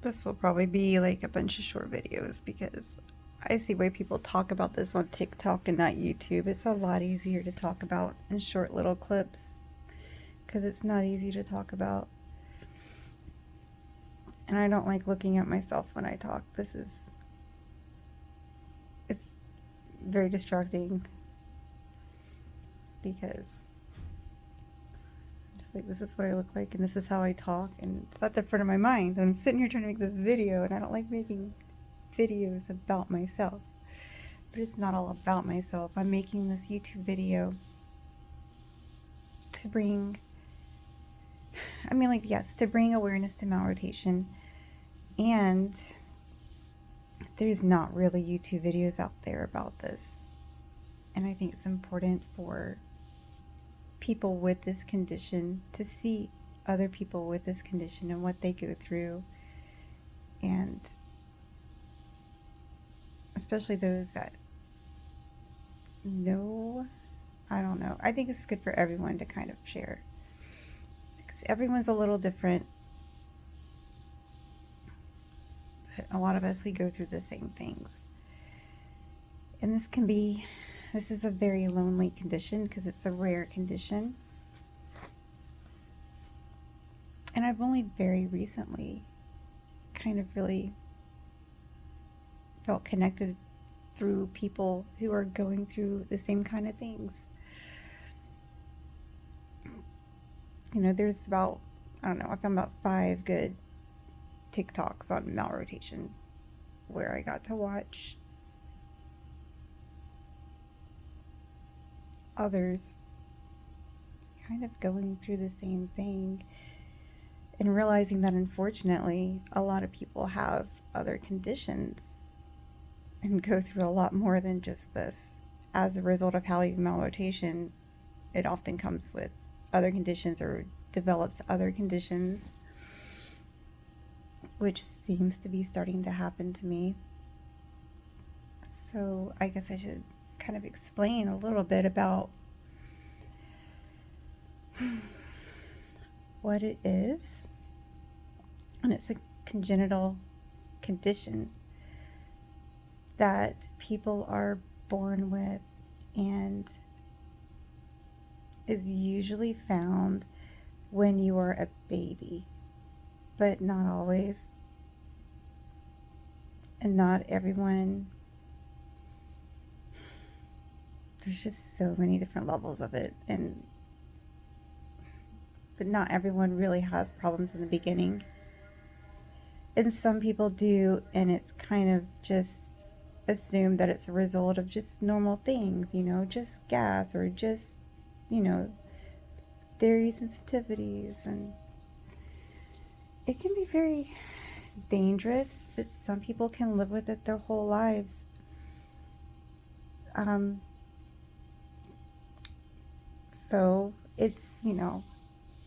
This will probably be like a bunch of short videos because I see why people talk about this on TikTok and not YouTube. It's a lot easier to talk about in short little clips because it's not easy to talk about. And I don't like looking at myself when I talk. It's very distracting because just like, this is what I look like and this is how I talk, and it's at the front of my mind. I'm sitting here trying to make this video and I don't like making videos about myself. But it's not all about myself. I'm making this YouTube video to bring, to bring awareness to malrotation. And there's not really YouTube videos out there about this. And I think it's important for people with this condition to see other people with this condition and what they go through. And especially those that know, I don't know. I think it's good for everyone to kind of share. Because everyone's a little different. But a lot of us, we go through the same things. And this is a very lonely condition because it's a rare condition. And I've only very recently kind of really felt connected through people who are going through the same kind of things. You know, there's about, I don't know, I found about 5 good TikToks on malrotation where I got to watch others kind of going through the same thing and realizing that unfortunately a lot of people have other conditions and go through a lot more than just this. As a result of having malrotation, it often comes with other conditions or develops other conditions, which seems to be starting to happen to me. So I guess I should kind of explain a little bit about what it is. And it's a congenital condition that people are born with and is usually found when you are a baby, but not always. And not everyone. There's just so many different levels of it, but not everyone really has problems in the beginning. And some people do, and it's kind of just assumed that it's a result of just normal things, just gas or just, dairy sensitivities. And it can be very dangerous, but some people can live with it their whole lives. So it's,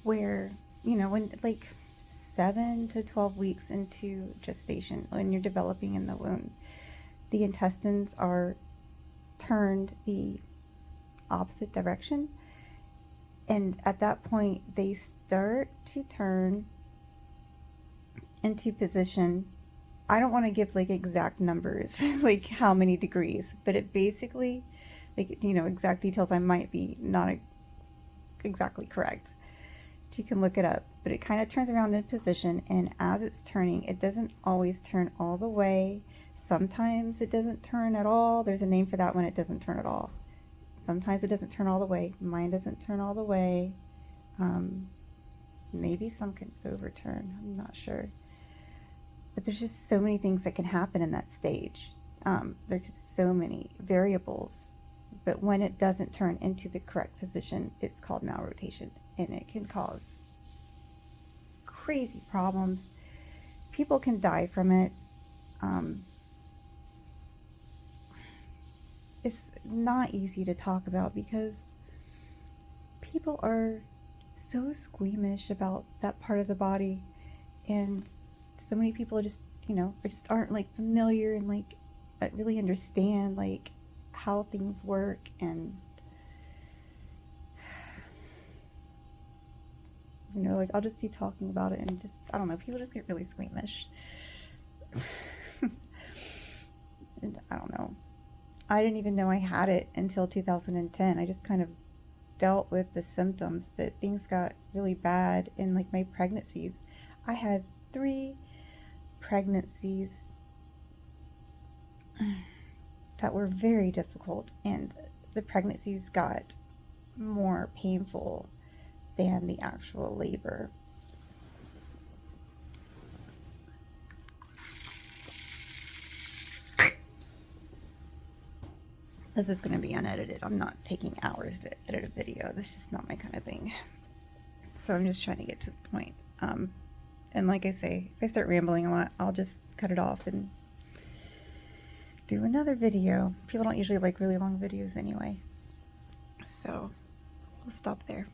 where, when like 7 to 12 weeks into gestation, when you're developing in the womb, the intestines are turned the opposite direction. And at that point, they start to turn into position. I don't want to give like exact numbers, like how many degrees, but it basically, like, exact details I might be not exactly correct. But you can look it up, but it kind of turns around in position, and as it's turning, it doesn't always turn all the way. Sometimes it doesn't turn at all. There's a name for that when it doesn't turn at all. Sometimes it doesn't turn all the way. Mine doesn't turn all the way. Maybe some can overturn. I'm not sure. But there's just so many things that can happen in that stage. There's so many variables. But when it doesn't turn into the correct position, it's called malrotation. And it can cause crazy problems. People can die from it. It's not easy to talk about because people are so squeamish about that part of the body, and so many people just aren't like familiar and like really understand like how things work. And You know, like I'll just be talking about it and just, I don't know, people just get really squeamish. And I don't know. I didn't even know I had it until 2010. I just kind of dealt with the symptoms, but things got really bad in like my pregnancies. I had 3 pregnancies that were very difficult, and the pregnancies got more painful than the actual labor. This is going to be unedited. I'm not taking hours to edit a video. This is just not my kind of thing. So I'm just trying to get to the point. And like I say, if I start rambling a lot, I'll just cut it off and do another video. People don't usually like really long videos anyway. So we'll stop there.